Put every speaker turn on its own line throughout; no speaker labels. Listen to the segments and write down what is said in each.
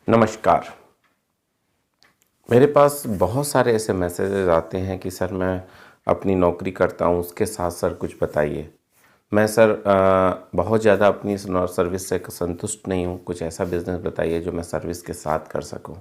नमस्कार। मेरे पास बहुत सारे ऐसे मैसेजेस आते हैं कि सर मैं अपनी नौकरी करता हूँ, उसके साथ सर कुछ बताइए। मैं सर बहुत ज़्यादा अपनी सर्विस से संतुष्ट नहीं हूँ, कुछ ऐसा बिज़नेस बताइए जो मैं सर्विस के साथ कर सकूँ।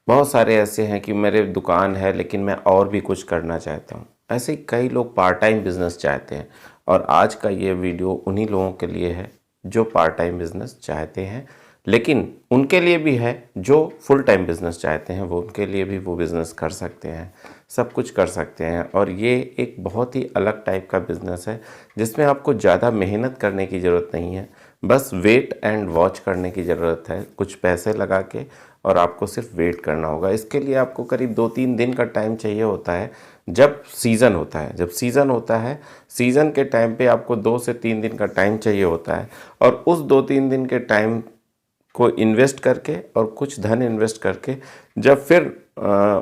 बहुत सारे ऐसे हैं कि मेरे दुकान है लेकिन मैं और भी कुछ करना चाहता हूँ। ऐसे ही कई लोग पार्ट टाइम बिज़नेस चाहते हैं और आज का ये वीडियो उन्हीं लोगों के लिए है जो पार्ट टाइम बिज़नेस चाहते हैं, लेकिन उनके लिए भी है जो फुल टाइम बिज़नेस चाहते हैं, वो उनके लिए भी वो बिज़नेस कर सकते हैं, सब कुछ कर सकते हैं। और ये एक बहुत ही अलग टाइप का बिज़नेस है जिसमें आपको ज़्यादा मेहनत करने की ज़रूरत नहीं है, बस वेट एंड वॉच करने की ज़रूरत है, कुछ पैसे लगा के, और आपको सिर्फ वेट करना होगा। इसके लिए आपको करीब 2-3 दिन का टाइम चाहिए होता है। जब सीज़न होता है, सीज़न के टाइम पे आपको 2 से 3 दिन का टाइम चाहिए होता है और उस 2-3 दिन के टाइम को इन्वेस्ट करके और कुछ धन इन्वेस्ट करके जब फिर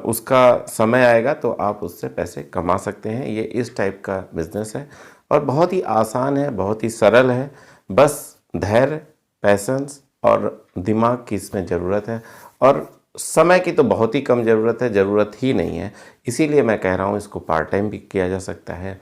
उसका समय आएगा तो आप उससे पैसे कमा सकते हैं। ये इस टाइप का बिज़नेस है और बहुत ही आसान है, बहुत ही सरल है। बस धैर्य, पैशंस और दिमाग की इसमें ज़रूरत है और समय की तो बहुत ही कम ज़रूरत है, ज़रूरत ही नहीं है। इसीलिए मैं कह रहा हूँ इसको पार्ट टाइम भी किया जा सकता है।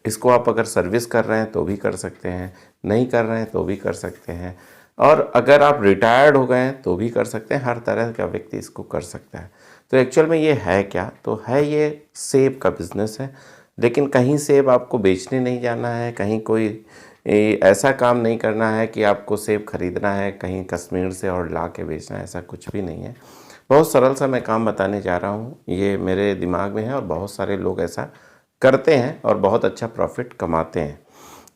इसको आप अगर सर्विस कर रहे हैं तो भी कर सकते हैं, नहीं कर रहे हैं तो भी कर सकते हैं, और अगर आप रिटायर्ड हो गए हैं तो भी कर सकते हैं। हर तरह का व्यक्ति इसको कर सकता है। तो एक्चुअल में ये है क्या? तो है ये सेब का बिज़नेस है, लेकिन कहीं सेब आपको बेचने नहीं जाना है, कहीं कोई ऐसा काम नहीं करना है कि आपको सेब खरीदना है कहीं कश्मीर से और ला के बेचना है, ऐसा कुछ भी नहीं है। बहुत सरल सा मैं काम बताने जा रहा हूँ, ये मेरे दिमाग में है और बहुत सारे लोग ऐसा करते हैं और बहुत अच्छा प्रॉफिट कमाते हैं।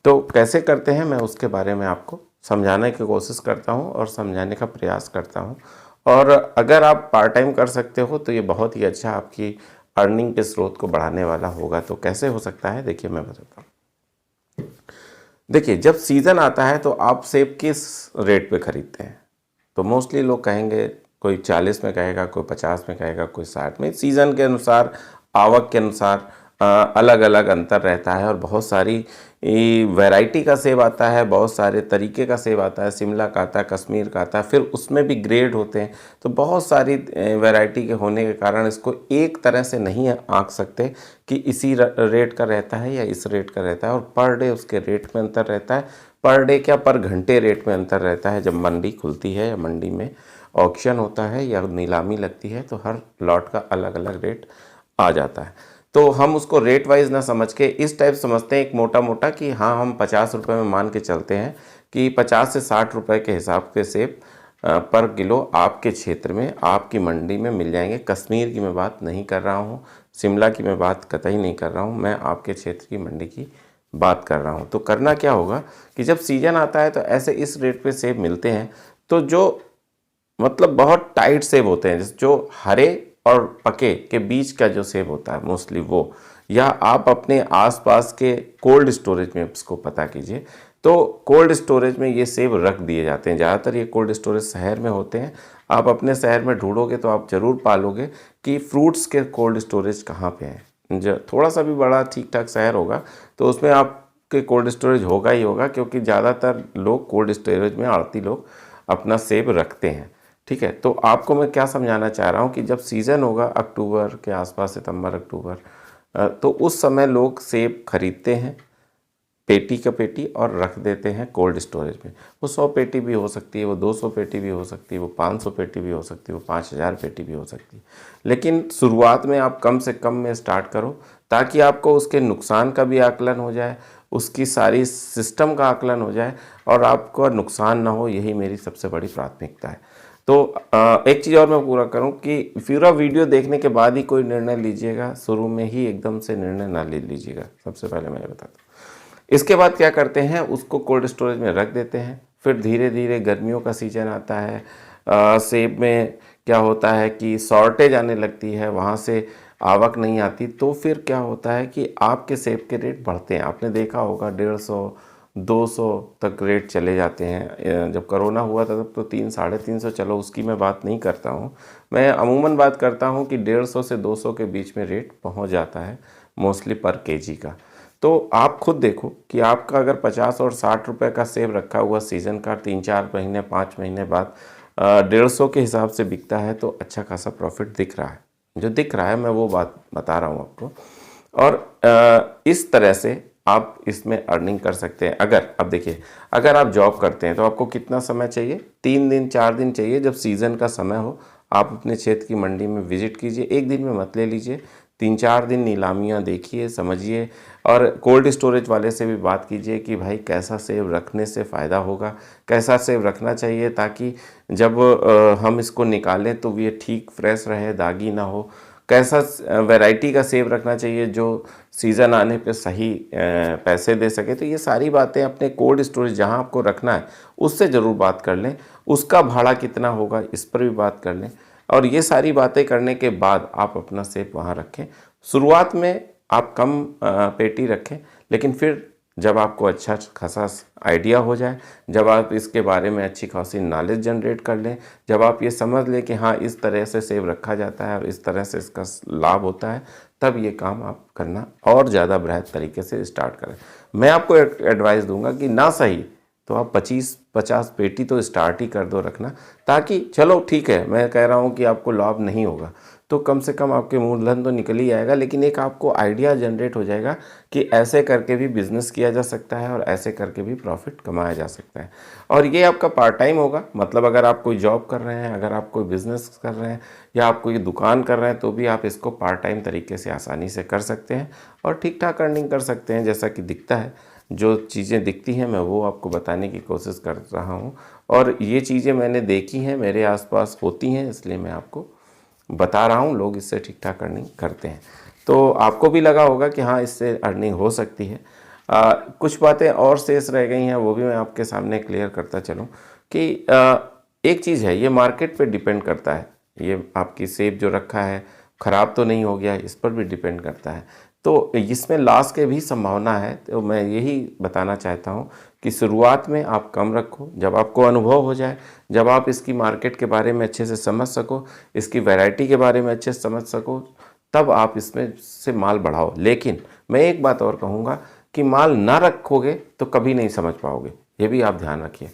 तो कैसे करते हैं मैं उसके बारे में आपको समझाने की कोशिश करता हूँ और समझाने का प्रयास करता हूँ। और अगर आप पार्ट टाइम कर सकते हो तो ये बहुत ही अच्छा आपकी अर्निंग के स्रोत को बढ़ाने वाला होगा। तो कैसे हो सकता है, देखिए मैं बताता हूँ। देखिए, जब सीज़न आता है तो आप सेब किस रेट पे ख़रीदते हैं? तो मोस्टली लोग कहेंगे, कोई 40 में कहेगा, कोई 50 में कहेगा, कोई 60 में। सीज़न के अनुसार, आवक के अनुसार अलग अलग अंतर रहता है और बहुत सारी वैरायटी का सेब आता है, बहुत सारे तरीके का सेब आता है। शिमला का आता है, कश्मीर का आता है, फिर उसमें भी ग्रेड होते हैं। तो बहुत सारी वैरायटी के होने के कारण इसको एक तरह से नहीं आंक सकते कि इसी रेट का रहता है या इस रेट का रहता है। और पर डे उसके रेट में अंतर रहता है, पर डे क्या, पर घंटे रेट में अंतर रहता है। जब मंडी खुलती है या मंडी में ऑक्शन होता है या नीलामी लगती है तो हर लॉट का अलग अलग रेट आ जाता है। तो हम उसको रेट वाइज ना समझ के इस टाइप समझते हैं एक मोटा मोटा कि हाँ, हम 50 रुपये में मान के चलते हैं कि 50 से 60 रुपये के हिसाब के सेब पर किलो आपके क्षेत्र में, आपकी मंडी में मिल जाएंगे। कश्मीर की मैं बात नहीं कर रहा हूँ, शिमला की मैं बात कतई नहीं कर रहा हूँ, मैं आपके क्षेत्र की मंडी की बात कर रहा हूँ। तो करना क्या होगा कि जब सीज़न आता है तो ऐसे इस रेट पे सेब मिलते हैं। तो जो मतलब बहुत टाइट सेब होते हैं, जो हरे और पके के बीच का जो सेब होता है मोस्टली वो, या आप अपने आसपास के कोल्ड स्टोरेज में इसको पता कीजिए। तो कोल्ड स्टोरेज में ये सेब रख दिए जाते हैं। ज़्यादातर ये कोल्ड स्टोरेज शहर में होते हैं। आप अपने शहर में ढूंढोगे तो आप ज़रूर पालोगे कि फ्रूट्स के कोल्ड स्टोरेज कहाँ पे हैं। जो थोड़ा सा भी बड़ा ठीक ठाक शहर होगा तो उसमें आपके कोल्ड स्टोरेज होगा ही होगा, क्योंकि ज़्यादातर लोग कोल्ड स्टोरेज में, आड़ती लोग, अपना सेब रखते हैं। ठीक है, तो आपको मैं क्या समझाना चाह रहा हूँ कि जब सीज़न होगा अक्टूबर के आसपास, सितंबर अक्टूबर, तो उस समय लोग सेब खरीदते हैं पेटी का पेटी और रख देते हैं कोल्ड स्टोरेज में। वो 100 पेटी भी हो सकती है, वो 200 पेटी भी हो सकती है, वो 500 पेटी भी हो सकती है, वो 5000 पेटी भी हो सकती है। लेकिन शुरुआत में आप कम से कम में स्टार्ट करो ताकि आपको उसके नुकसान का भी आकलन हो जाए, उसकी सारी सिस्टम का आकलन हो जाए और आपको नुकसान ना हो। यही मेरी सबसे बड़ी प्राथमिकता है। तो एक चीज़ और मैं पूरा करूं कि पूरा वीडियो देखने के बाद ही कोई निर्णय लीजिएगा, शुरू में ही एकदम से निर्णय ना ले लीजिएगा, सबसे पहले मैं बताता हूँ। इसके बाद क्या करते हैं, उसको कोल्ड स्टोरेज में रख देते हैं। फिर धीरे धीरे गर्मियों का सीजन आता है, सेब में क्या होता है कि शॉर्टेज आने लगती है, वहाँ से आवक नहीं आती, तो फिर क्या होता है कि आपके सेब के रेट बढ़ते हैं। आपने देखा होगा 150 200 तक रेट चले जाते हैं। जब कोरोना हुआ था तब तो 3 साढ़े 300, चलो उसकी मैं बात नहीं करता हूँ, मैं अमूमन बात करता हूँ कि 150 से 200 के बीच में रेट पहुँच जाता है मोस्टली पर केजी का। तो आप खुद देखो कि आपका अगर 50 और 60 रुपए का सेब रखा हुआ सीज़न का 3-4 महीने 5 महीने बाद 150 के हिसाब से बिकता है तो अच्छा खासा प्रॉफिट दिख रहा है। जो दिख रहा है मैं वो बात बता रहा हूँ आपको। और इस तरह से आप इसमें अर्निंग कर सकते हैं। अगर अब देखिए, अगर आप जॉब करते हैं तो आपको कितना समय चाहिए? 3 दिन 4 दिन चाहिए। जब सीज़न का समय हो आप अपने क्षेत्र की मंडी में विजिट कीजिए, एक दिन में मत ले लीजिए, 3-4 दिन नीलामियाँ देखिए, समझिए, और कोल्ड स्टोरेज वाले से भी बात कीजिए कि भाई कैसा सेब रखने से फ़ायदा होगा, कैसा सेब रखना चाहिए ताकि जब हम इसको निकालें तो ये ठीक फ्रेश रहे, दागी ना हो, कैसा वैरायटी का सेब रखना चाहिए जो सीज़न आने पे सही पैसे दे सके। तो ये सारी बातें अपने कोल्ड स्टोरेज जहाँ आपको रखना है उससे ज़रूर बात कर लें, उसका भाड़ा कितना होगा इस पर भी बात कर लें, और ये सारी बातें करने के बाद आप अपना सेब वहाँ रखें। शुरुआत में आप कम पेटी रखें, लेकिन फिर जब आपको अच्छा खासा आइडिया हो जाए, जब आप इसके बारे में अच्छी खासी नॉलेज जनरेट कर लें, जब आप ये समझ लें कि हाँ इस तरह से सेब रखा जाता है और इस तरह से इसका लाभ होता है, तब ये काम आप करना और ज़्यादा बृहद तरीके से स्टार्ट करें। मैं आपको एडवाइस दूंगा कि ना सही तो आप 25-50 पेटी तो स्टार्ट ही कर दो रखना, ताकि चलो ठीक है, मैं कह रहा हूँ कि आपको लाभ नहीं होगा तो कम से कम आपके मूलधन तो निकल ही आएगा, लेकिन एक आपको आइडिया जनरेट हो जाएगा कि ऐसे करके भी बिजनेस किया जा सकता है और ऐसे करके भी प्रॉफिट कमाया जा सकता है। और ये आपका पार्ट टाइम होगा, मतलब अगर आप कोई जॉब कर रहे हैं, अगर आप कोई बिजनेस कर रहे हैं या आप कोई दुकान कर रहे हैं तो भी आप इसको पार्ट टाइम तरीके से आसानी से कर सकते हैं और ठीक ठाक अर्निंग कर सकते हैं। जैसा कि दिखता है, जो चीज़ें दिखती हैं मैं वो आपको बताने की कोशिश कर रहा हूँ, और ये चीज़ें मैंने देखी हैं, मेरे आसपास होती हैं, इसलिए मैं आपको बता रहा हूँ। लोग इससे ठीक ठाक अर्निंग करते हैं, तो आपको भी लगा होगा कि हाँ इससे अर्निंग हो सकती है। कुछ बातें और शेष रह गई हैं, वो भी मैं आपके सामने क्लियर करता चलूँ कि एक चीज़ है, ये मार्केट पे डिपेंड करता है, ये आपकी सेब जो रखा है ख़राब तो नहीं हो गया, इस पर भी डिपेंड करता है। तो इसमें लॉस के भी संभावना है, तो मैं यही बताना चाहता हूँ कि शुरुआत में आप कम रखो, जब आपको अनुभव हो जाए, जब आप इसकी मार्केट के बारे में अच्छे से समझ सको, इसकी वैरायटी के बारे में अच्छे से समझ सको, तब आप इसमें से माल बढ़ाओ। लेकिन मैं एक बात और कहूँगा कि माल ना रखोगे तो कभी नहीं समझ पाओगे, ये भी आप ध्यान रखिए।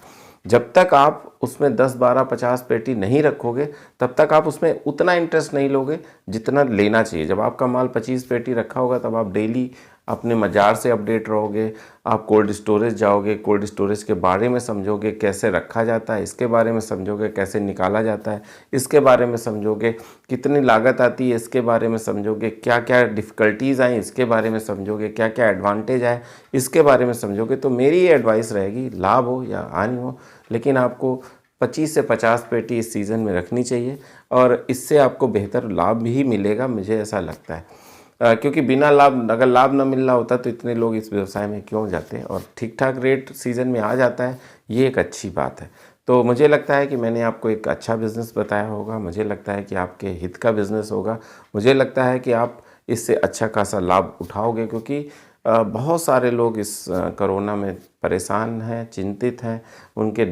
जब तक आप उसमें 10, 12, 50 पेटी नहीं रखोगे तब तक आप उसमें उतना इंटरेस्ट नहीं लोगे जितना लेना चाहिए। जब आपका माल 25 पेटी रखा होगा तब आप डेली अपने बाजार से अपडेट रहोगे, आप कोल्ड स्टोरेज जाओगे, कोल्ड स्टोरेज के बारे में समझोगे, कैसे रखा जाता है इसके बारे में समझोगे, कैसे निकाला जाता है इसके बारे में समझोगे, कितनी लागत आती है इसके बारे में समझोगे, क्या क्या डिफ़िकल्टीज़ आई इसके बारे में समझोगे, क्या क्या एडवांटेज आए इसके बारे में समझोगे। तो मेरी ये एडवाइस रहेगी, लाभ हो या हानि हो, लेकिन आपको 25 से 50 पेटी इस सीज़न में रखनी चाहिए, और इससे आपको बेहतर लाभ भी मिलेगा, मुझे ऐसा लगता है। क्योंकि बिना लाभ, अगर लाभ ना मिल रहा होता तो इतने लोग इस व्यवसाय में क्यों जाते, और ठीक ठाक रेट सीज़न में आ जाता है, ये एक अच्छी बात है। तो मुझे लगता है कि मैंने आपको एक अच्छा बिज़नेस बताया होगा, मुझे लगता है कि आपके हित का बिज़नेस होगा, मुझे लगता है कि आप इससे अच्छा खासा लाभ उठाओगे, क्योंकि बहुत सारे लोग इस कोरोना में परेशान हैं, चिंतित हैं, उनके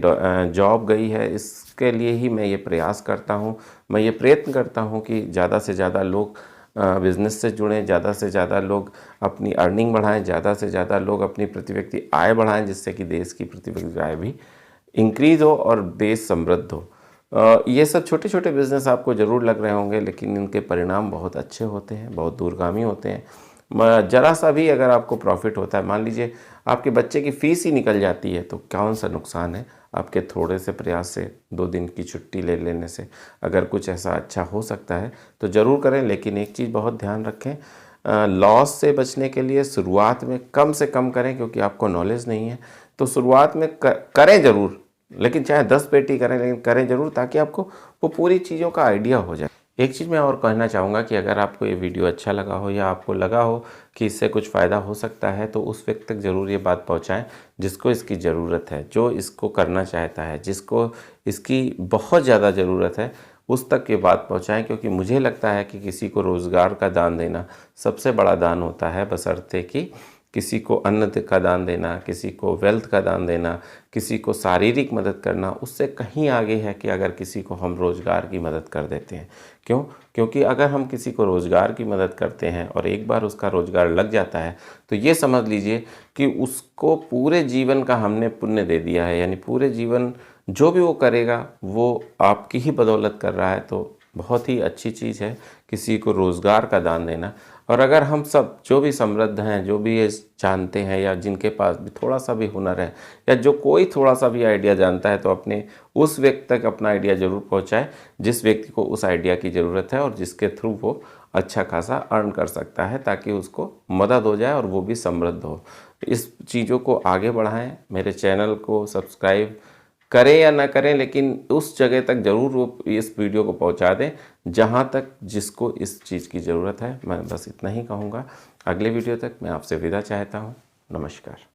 जॉब गई है। इसके लिए ही मैं ये प्रयास करता हूँ, मैं ये प्रयत्न करता हूँ कि ज़्यादा से ज़्यादा लोग बिज़नेस से जुड़ें, ज़्यादा से ज़्यादा लोग अपनी अर्निंग बढ़ाएं, ज़्यादा से ज़्यादा लोग अपनी प्रति व्यक्ति आय बढ़ाएं, जिससे कि देश की प्रति व्यक्ति आय भी इंक्रीज़ हो और देश समृद्ध हो। ये सब छोटे छोटे बिज़नेस आपको ज़रूर लग रहे होंगे, लेकिन इनके परिणाम बहुत अच्छे होते हैं, बहुत दूरगामी होते हैं। ज़रा सा भी अगर आपको प्रॉफिट होता है, मान लीजिए आपके बच्चे की फ़ीस ही निकल जाती है, तो कौन सा नुकसान है आपके थोड़े से प्रयास से, 2 दिन की छुट्टी ले लेने से। अगर कुछ ऐसा अच्छा हो सकता है तो ज़रूर करें, लेकिन एक चीज़ बहुत ध्यान रखें, लॉस से बचने के लिए शुरुआत में कम से कम करें, क्योंकि आपको नॉलेज नहीं है। तो शुरुआत में करें ज़रूर, लेकिन चाहे 10 पेटी करें, लेकिन करें ज़रूर, ताकि आपको वो पूरी चीज़ों का आइडिया हो जाए। एक चीज़ मैं और कहना चाहूँगा कि अगर आपको ये वीडियो अच्छा लगा हो या आपको लगा हो कि इससे कुछ फ़ायदा हो सकता है, तो उस व्यक्ति तक ज़रूर ये बात पहुँचाएँ जिसको इसकी ज़रूरत है, जो इसको करना चाहता है, जिसको इसकी बहुत ज़्यादा ज़रूरत है, उस तक ये बात पहुँचाएँ। क्योंकि मुझे लगता है कि किसी को रोज़गार का दान देना सबसे बड़ा दान होता है, बशर्ते कि किसी को अन्न का दान देना, किसी को वेल्थ का दान देना, किसी को शारीरिक मदद करना, उससे कहीं आगे है कि अगर किसी को हम रोज़गार की मदद कर देते हैं। क्यों? क्योंकि अगर हम किसी को रोज़गार की मदद करते हैं और एक बार उसका रोज़गार लग जाता है, तो ये समझ लीजिए कि उसको पूरे जीवन का हमने पुण्य दे दिया है, यानी पूरे जीवन जो भी वो करेगा वो आपकी ही बदौलत कर रहा है, तो बहुत ही अच्छी चीज़ है किसी को रोज़गार का दान देना। और अगर हम सब जो भी समृद्ध हैं, जो भी ये जानते हैं या जिनके पास भी थोड़ा सा भी हुनर है या जो कोई थोड़ा सा भी आइडिया जानता है, तो अपने उस व्यक्ति तक अपना आइडिया ज़रूर पहुंचाए जिस व्यक्ति को उस आइडिया की ज़रूरत है और जिसके थ्रू वो अच्छा खासा अर्न कर सकता है, ताकि उसको मदद हो जाए और वो भी समृद्ध हो। इस चीज़ों को आगे बढ़ाएं, मेरे चैनल को सब्सक्राइब करें या ना करें, लेकिन उस जगह तक ज़रूर वो इस वीडियो को पहुंचा दें जहां तक जिसको इस चीज़ की ज़रूरत है। मैं बस इतना ही कहूँगा। अगले वीडियो तक मैं आपसे विदा चाहता हूँ। नमस्कार।